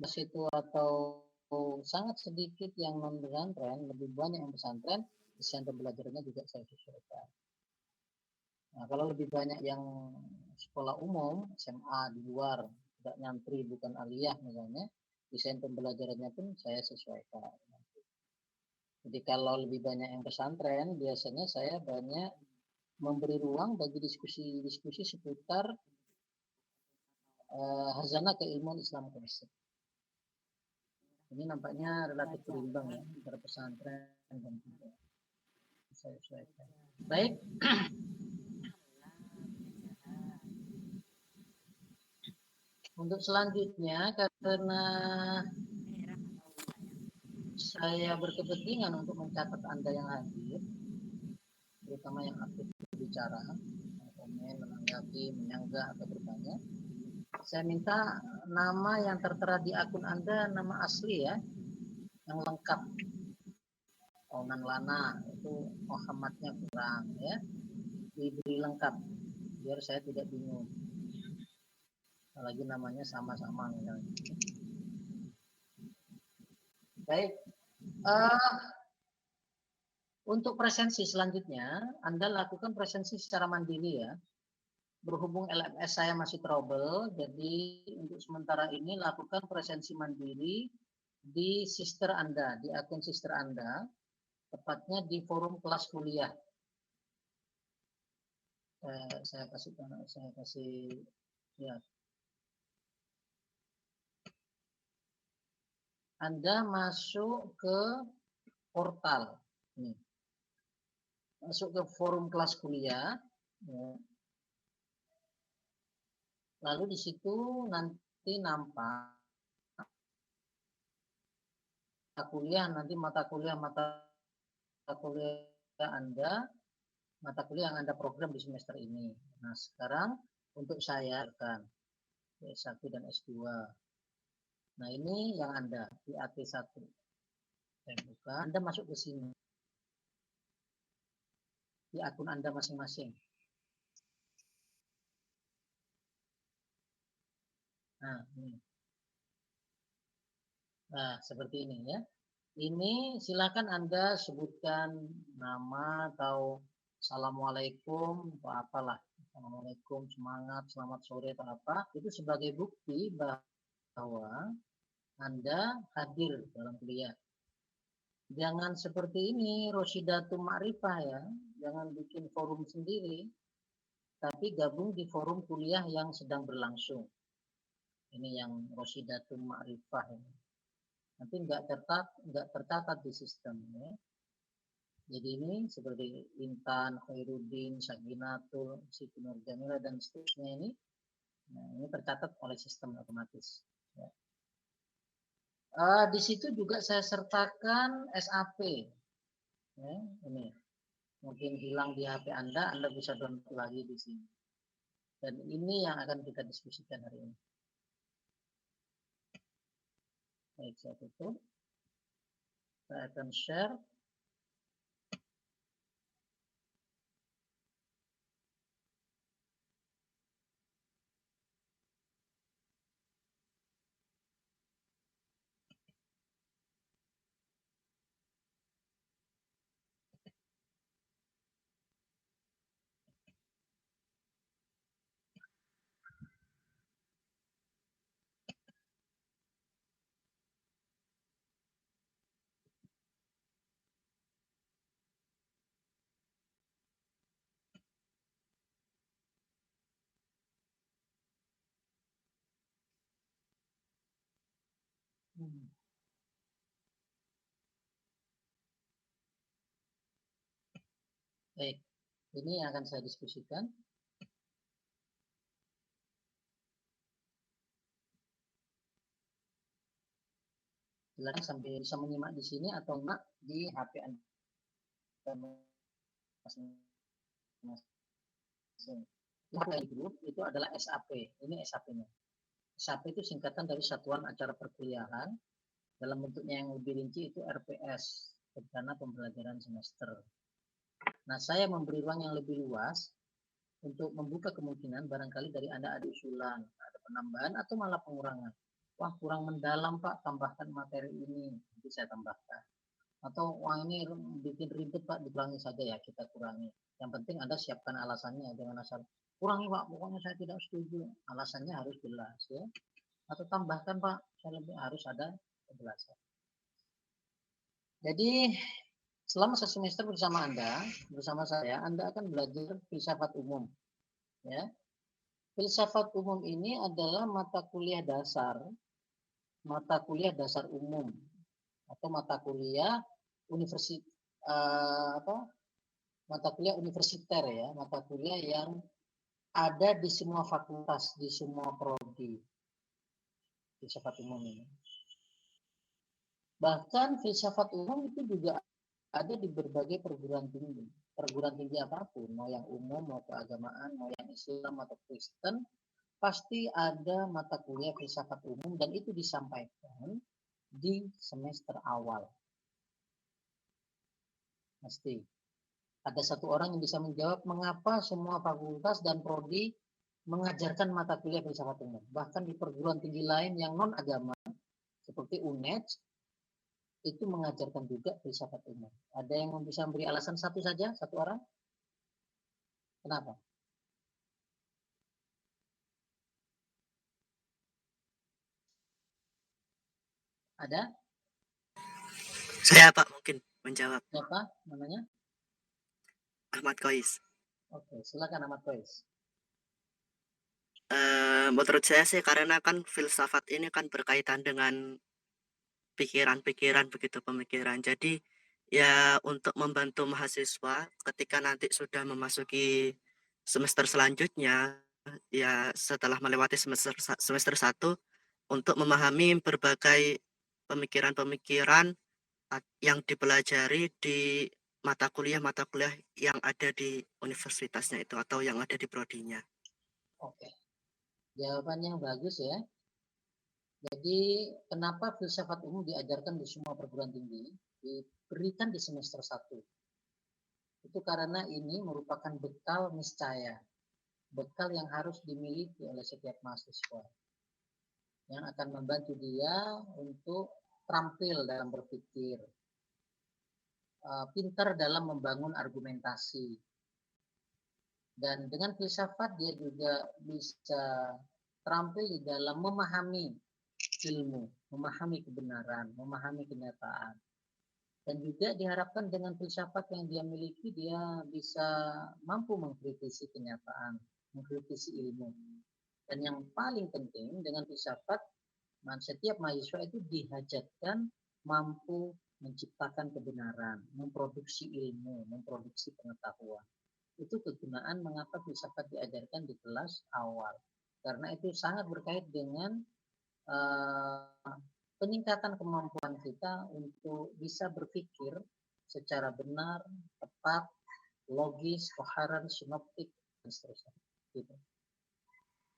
situ atau sangat sedikit yang non pesantren, lebih banyak yang pesantren, sistem pembelajarannya juga saya sesuaikan. Nah, kalau lebih banyak yang sekolah umum, SMA di luar, tidak nyantri, bukan aliyah misalnya, desain pembelajarannya pun saya sesuaikan. Jadi kalau lebih banyak yang pesantren, biasanya saya banyak memberi ruang bagi diskusi-diskusi seputar hazanah keilmuan Islam klasik. Ini nampaknya relatif berimbang ya antara pesantren dan tidak. Saya sesuaikan. Baik. Untuk selanjutnya, karena saya berkepentingan untuk mencatat Anda yang hadir, terutama yang aktif berbicara, komen, menanggapi, menyanggah, atau bertanya, saya minta nama yang tertera di akun Anda, nama asli ya, yang lengkap. Onan Lana, itu Muhammadnya kurang ya, diberi lengkap, biar saya tidak bingung. Apalagi namanya sama-sama misalnya. Baik, untuk presensi selanjutnya, Anda lakukan presensi secara mandiri ya. Berhubung LMS saya masih trouble, jadi untuk sementara ini lakukan presensi mandiri di sister Anda, di akun sister Anda, tepatnya di forum kelas kuliah. Saya kasih ya. Anda masuk ke portal ini, masuk ke forum kelas kuliah, ya. Lalu di situ nanti nampak mata kuliah Anda, mata kuliah yang Anda program di semester ini. Nah, sekarang untuk saya kan S1 dan S2. Nah, ini yang Anda di AT1. Saya buka, Anda masuk ke sini. Di akun Anda masing-masing. Nah, ini. Nah, seperti ini ya. Ini silakan Anda sebutkan nama atau Assalamualaikum atau apalah. Assalamualaikum, semangat, selamat sore atau apa. Itu sebagai bukti bahwa Anda hadir dalam kuliah. Jangan seperti ini, Rosyidatul Ma'rifah ya. Jangan bikin forum sendiri, tapi gabung di forum kuliah yang sedang berlangsung. Ini yang Rosyidatul Ma'rifah ini. Nanti nggak tercatat di sistem ya. Jadi ini seperti Intan, Khairuddin, Saginatul, Siti Nurjamila dan seterusnya ini. Nah, ini tercatat oleh sistem otomatis. Ya. Di situ juga saya sertakan SAP. Ya, ini mungkin hilang di HP Anda bisa download lagi di sini. Dan ini yang akan kita diskusikan hari ini. Baik, saya tutup. Saya akan share. Baik, ini yang akan saya diskusikan. Silakan sambil bisa menyimak di sini atau enggak di HP Anda masing-masing. Yang grup itu adalah SAP. Ini SAP-nya. SAP itu singkatan dari Satuan Acara Perkuliahan. Dalam bentuknya yang lebih rinci itu RPS, Rencana Pembelajaran Semester. Nah, saya memberi ruang yang lebih luas untuk membuka kemungkinan barangkali dari Anda ada usulan, ada penambahan atau malah pengurangan. wah kurang mendalam Pak, tambahkan materi ini, nanti saya tambahkan. Atau wah ini bikin ribet Pak, dikurangi saja ya, kita kurangi. Yang penting Anda siapkan alasannya, jangan asal kurangi Pak, pokoknya saya tidak setuju. Alasannya harus jelas ya. Atau tambahkan Pak, saya lebih harus ada penjelasan. Jadi selama satu semester bersama Anda, bersama saya, Anda akan belajar filsafat umum. Ya, filsafat umum ini adalah mata kuliah dasar umum atau mata kuliah universitas mata kuliah universiter ya, mata kuliah yang ada di semua fakultas, di semua prodi filsafat umum ini. Bahkan filsafat umum itu juga ada di berbagai perguruan tinggi apapun, mau yang umum, mau keagamaan, mau yang Islam atau Kristen, pasti ada mata kuliah filsafat umum dan itu disampaikan di semester awal. Pasti. Ada satu orang yang bisa menjawab mengapa semua fakultas dan prodi mengajarkan mata kuliah filsafat umum. Bahkan di perguruan tinggi lain yang non-agama, seperti UNED, itu mengajarkan juga filsafat umum. Ada yang bisa memberi alasan satu saja, satu orang? Kenapa? Ada? Saya Pak mungkin menjawab. Siapa namanya? Ahmad Kois. Oke, silakan Ahmad Kois. Menurut saya sih karena kan filsafat ini kan berkaitan dengan pikiran-pikiran begitu, pemikiran. Jadi ya untuk membantu mahasiswa ketika nanti sudah memasuki semester selanjutnya, ya setelah melewati semester 1 untuk memahami berbagai pemikiran-pemikiran yang dipelajari di mata kuliah yang ada di universitasnya itu atau yang ada di prodinya. Oke, jawabannya bagus ya. Jadi kenapa filsafat umum diajarkan di semua perguruan tinggi, diberikan di semester 1? Itu karena ini merupakan bekal niscaya, bekal yang harus dimiliki oleh setiap mahasiswa, yang akan membantu dia untuk terampil dalam berpikir, pintar dalam membangun argumentasi, dan dengan filsafat dia juga bisa terampil di dalam memahami ilmu, memahami kebenaran, memahami kenyataan. Dan juga diharapkan dengan filsafat yang dia miliki, dia bisa mampu mengkritisi kenyataan, mengkritisi ilmu. Dan yang paling penting dengan filsafat, setiap mahasiswa itu dihajatkan mampu menciptakan kebenaran, memproduksi ilmu, memproduksi pengetahuan. Itu kegunaan mengapa filsafat diajarkan di kelas awal. Karena itu sangat berkait dengan peningkatan kemampuan kita untuk bisa berpikir secara benar, tepat, logis, koheren, sinoptik, dan seterusnya. Gitu.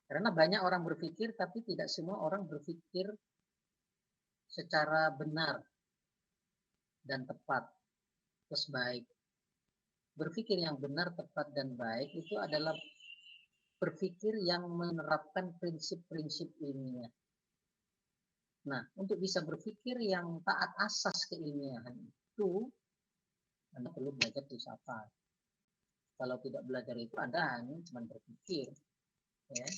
Karena banyak orang berpikir, tapi tidak semua orang berpikir secara benar dan tepat, terus baik. Berpikir yang benar, tepat, dan baik itu adalah berpikir yang menerapkan prinsip-prinsip ilmiah. Nah, untuk bisa berpikir yang taat asas keilmiahan itu, Anda perlu belajar filsafat. Kalau tidak belajar itu, Anda hanya cuma berpikir. Ya.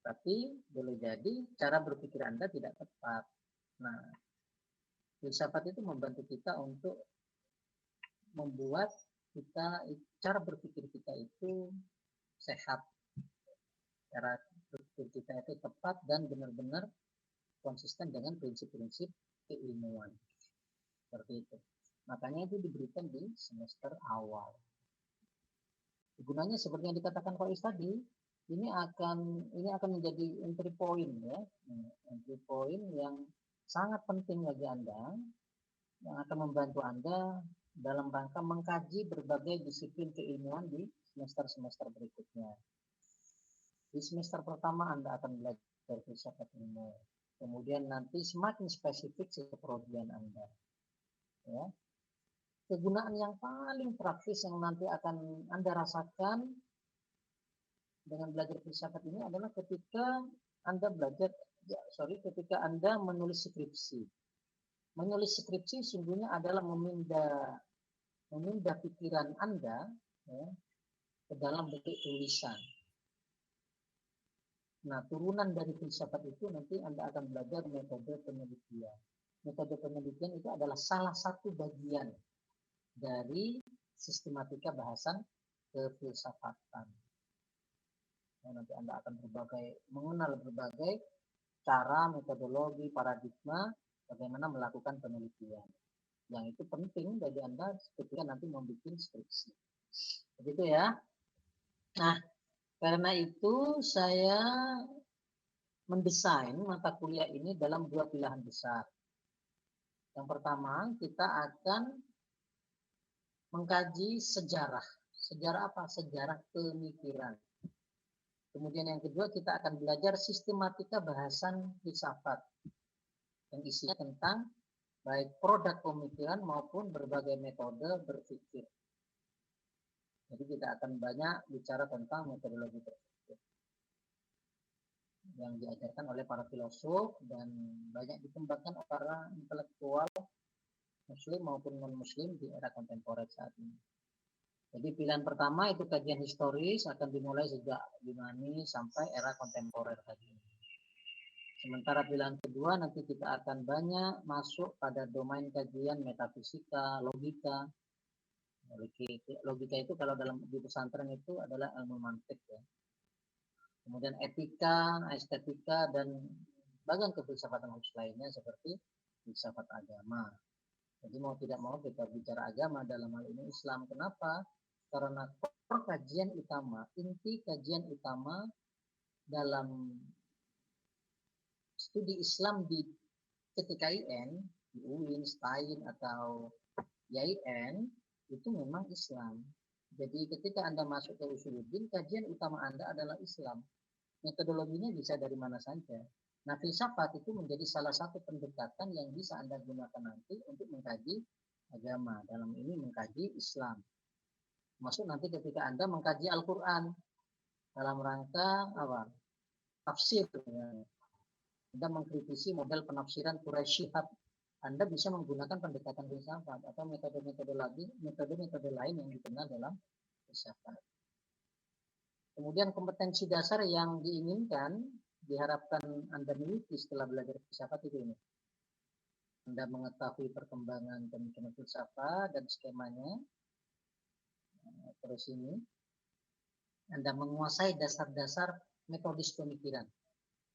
Tapi boleh jadi cara berpikir Anda tidak tepat. Nah, filsafat itu membantu kita untuk membuat cara berpikir kita itu sehat. Cara berpikir kita itu tepat dan benar-benar konsisten dengan prinsip-prinsip keilmuan. Seperti itu. Makanya itu diberikan di semester awal. Gunanya seperti yang dikatakan Pak Is tadi, ini akan menjadi entry point ya, entry point yang sangat penting bagi Anda, yang akan membantu Anda dalam rangka mengkaji berbagai disiplin keilmuan di semester-semester berikutnya. Di semester pertama Anda akan belajar filsafat ilmu. Kemudian nanti semakin spesifik keprodian Anda. Ya. Kegunaan yang paling praktis yang nanti akan Anda rasakan dengan belajar filsafat ini adalah ketika Anda belajar ketika Anda menulis skripsi. Menulis skripsi sungguhnya adalah memindah pikiran Anda ya, ke dalam bentuk tulisan. Nah, turunan dari filsafat itu nanti Anda akan belajar metode penelitian. Metode penelitian itu adalah salah satu bagian dari sistematika bahasan kefilsafatan. Nah, nanti Anda akan mengenal berbagai cara, metodologi, paradigma bagaimana melakukan penelitian. Yang itu penting bagi Anda ketika nanti membuat skripsi. Begitu ya. Nah, karena itu saya mendesain mata kuliah ini dalam 2 pilihan besar. Yang pertama, kita akan mengkaji sejarah. Sejarah apa? Sejarah pemikiran. Kemudian yang kedua, kita akan belajar sistematika bahasan filsafat yang isinya tentang baik produk pemikiran maupun berbagai metode berpikir. Jadi kita akan banyak bicara tentang metodologi berpikir yang diajarkan oleh para filosof dan banyak dikembangkan oleh para intelektual muslim maupun non-muslim di era kontemporer saat ini. Jadi pilihan pertama itu kajian historis akan dimulai sejak Yunani sampai era kontemporer tadi. Sementara pilihan kedua nanti kita akan banyak masuk pada domain kajian metafisika, logika. Logika itu kalau dalam di pesantren itu adalah ilmu mantik ya. Kemudian etika, estetika dan bagian kefilsafatan khusus lainnya seperti filsafat agama. Jadi mau tidak mau kita bicara agama dalam hal ini Islam. Kenapa? Karena kajian utama, inti kajian utama dalam studi Islam di ketika IN, di UIN, STAIN atau YIN itu memang Islam. Jadi ketika Anda masuk ke Usuluddin, kajian utama Anda adalah Islam. Metodologinya bisa dari mana saja. Nah, filsafat itu menjadi salah satu pendekatan yang bisa Anda gunakan nanti untuk mengkaji agama. Dalam ini mengkaji Islam. Masuk nanti ketika Anda mengkaji Al-Quran dalam rangka apa? Tafsir. Anda mengkritisi model penafsiran Quraisy Shihab. Anda bisa menggunakan pendekatan filsafat atau metode-metode lain yang dikenal dalam filsafat. Kemudian kompetensi dasar yang diinginkan, diharapkan Anda miliki setelah belajar filsafat itu ini. Anda mengetahui perkembangan pemikiran filsafat dan skemanya. Terus ini, Anda menguasai dasar-dasar metodis pemikiran.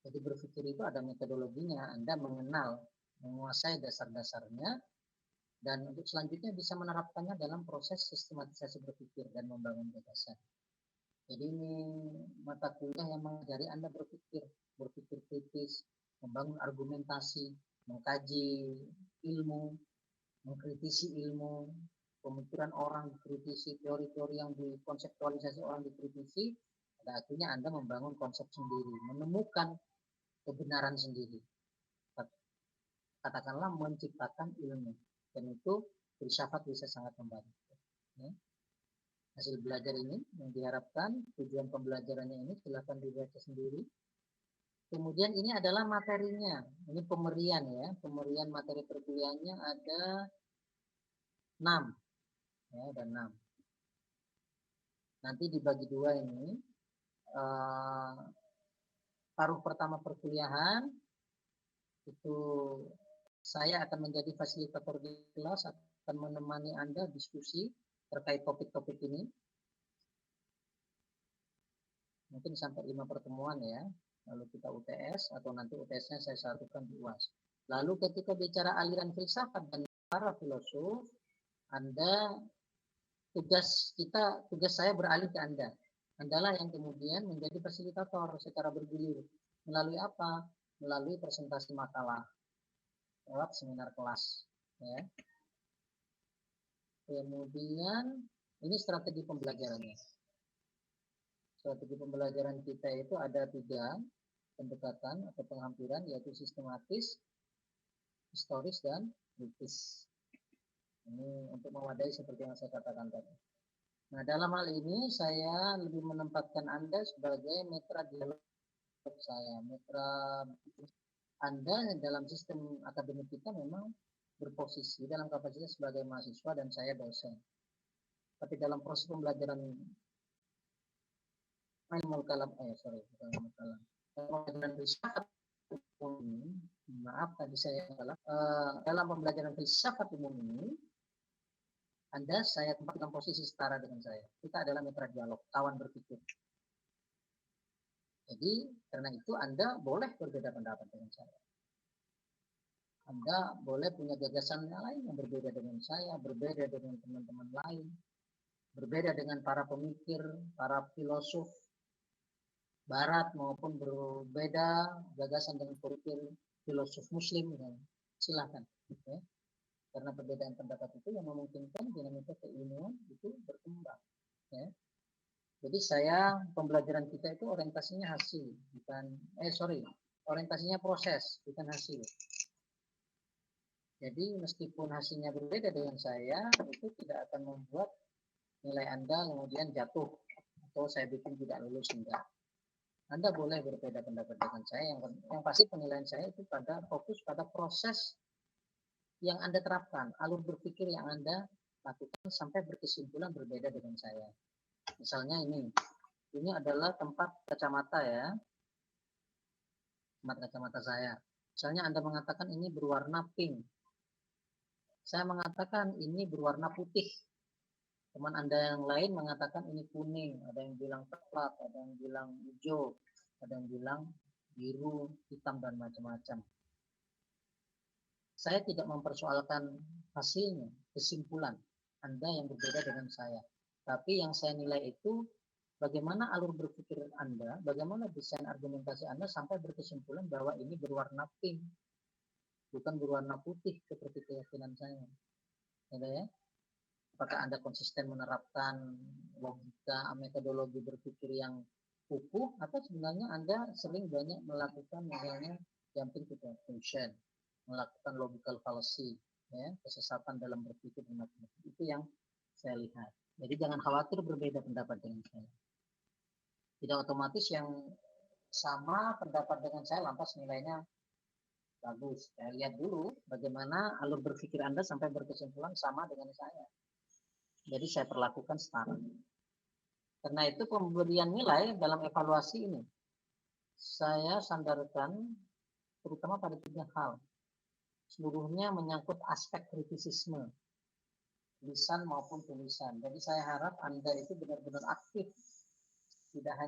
Jadi berpikir itu ada metodologinya, Anda menguasai dasar-dasarnya, dan untuk selanjutnya bisa menerapkannya dalam proses sistematisasi berpikir dan membangun gagasan. Jadi ini mata kuliah yang mengajari Anda berpikir kritis, membangun argumentasi, mengkaji ilmu, mengkritisi ilmu, pemikiran orang dikritisi, teori-teori yang dikonseptualisasi orang dikritisi, pada akhirnya Anda membangun konsep sendiri, menemukan kebenaran sendiri. Katakanlah menciptakan ilmu, dan itu filsafat bisa sangat membantu. Ya. Hasil belajar ini yang diharapkan, tujuan pembelajarannya ini silakan dibaca sendiri. Kemudian ini adalah materinya, ini pemerian ya, pemerian materi perkuliahannya ada 6. Ya, ada 6. Nanti dibagi 2 ini. Paruh pertama perkuliahan itu saya akan menjadi fasilitator di kelas, akan menemani Anda diskusi terkait topik-topik ini. Mungkin sampai 5 pertemuan ya. Lalu kita UTS atau nanti UTS-nya saya satukan di UAS. Lalu ketika bicara aliran filsafat dan para filosof, Anda tugas saya beralih ke Anda. Andalah yang kemudian menjadi fasilitator secara bergilir. Melalui apa? Melalui presentasi makalah lewat seminar kelas. Ya. Kemudian ini strategi pembelajarannya. Strategi pembelajaran kita itu ada 3 pendekatan atau penghampiran, yaitu sistematis, historis, dan kritis. Ini untuk mewadai seperti yang saya katakan tadi. Nah, dalam hal ini saya lebih menempatkan Anda sebagai mitra dialog saya mitra. Anda dalam sistem akademik kita memang berposisi dalam kapasitas sebagai mahasiswa dan saya dosen. Tapi dalam proses pembelajaran ilmu kalam, bukan ilmu kalam, pembelajaran filsafat umum ini, maaf tadi saya salah, dalam pembelajaran filsafat umum ini, Anda saya tempatkan posisi setara dengan saya. Kita adalah mitra dialog, kawan berpikir. Jadi karena itu Anda boleh berbeda pendapat dengan saya. Anda boleh punya gagasan yang lain yang berbeda dengan saya, berbeda dengan teman-teman lain, berbeda dengan para pemikir, para filosof Barat maupun berbeda gagasan dengan pemikir filosof Muslim. Silakan. Ya. Karena perbedaan pendapat itu yang memungkinkan dinamika keilmuan itu berkembang. Ya. Jadi pembelajaran kita itu orientasinya hasil, bukan orientasinya proses, bukan hasil. Jadi meskipun hasilnya berbeda dengan saya, itu tidak akan membuat nilai Anda kemudian jatuh atau saya bikin tidak lulus, enggak. Anda boleh berbeda pendapat dengan saya, yang pasti penilaian saya itu fokus pada proses yang Anda terapkan, alur berpikir yang Anda lakukan sampai berkesimpulan berbeda dengan saya. Misalnya ini adalah tempat kacamata ya, tempat kacamata saya. Misalnya Anda mengatakan ini berwarna pink, saya mengatakan ini berwarna putih. Teman Anda yang lain mengatakan ini kuning, ada yang bilang coklat, ada yang bilang hijau, ada yang bilang biru, hitam, dan macam-macam. Saya tidak mempersoalkan hasilnya, kesimpulan Anda yang berbeda dengan saya. Tapi yang saya nilai itu bagaimana alur berpikir Anda, bagaimana desain argumentasi Anda sampai berkesimpulan bahwa ini berwarna pink, bukan berwarna putih seperti keyakinan saya. Ya? Apakah Anda konsisten menerapkan logika, metodologi berpikir yang utuh, atau sebenarnya Anda sering banyak melakukan misalnya jumping to conclusion, melakukan logical fallacy, ya, kesesatan dalam berpikir dan macam-macam. Itu yang saya lihat. Jadi jangan khawatir berbeda pendapat dengan saya. Tidak otomatis yang sama pendapat dengan saya lantas nilainya bagus. Saya lihat dulu bagaimana alur berpikir Anda sampai berkesimpulan sama dengan saya. Jadi saya perlakukan setara. Karena itu pemberian nilai dalam evaluasi ini saya sandarkan terutama pada 3 hal. Seluruhnya menyangkut aspek kritisisme, lisan maupun tulisan. Jadi saya harap Anda itu benar-benar aktif, tidak hanya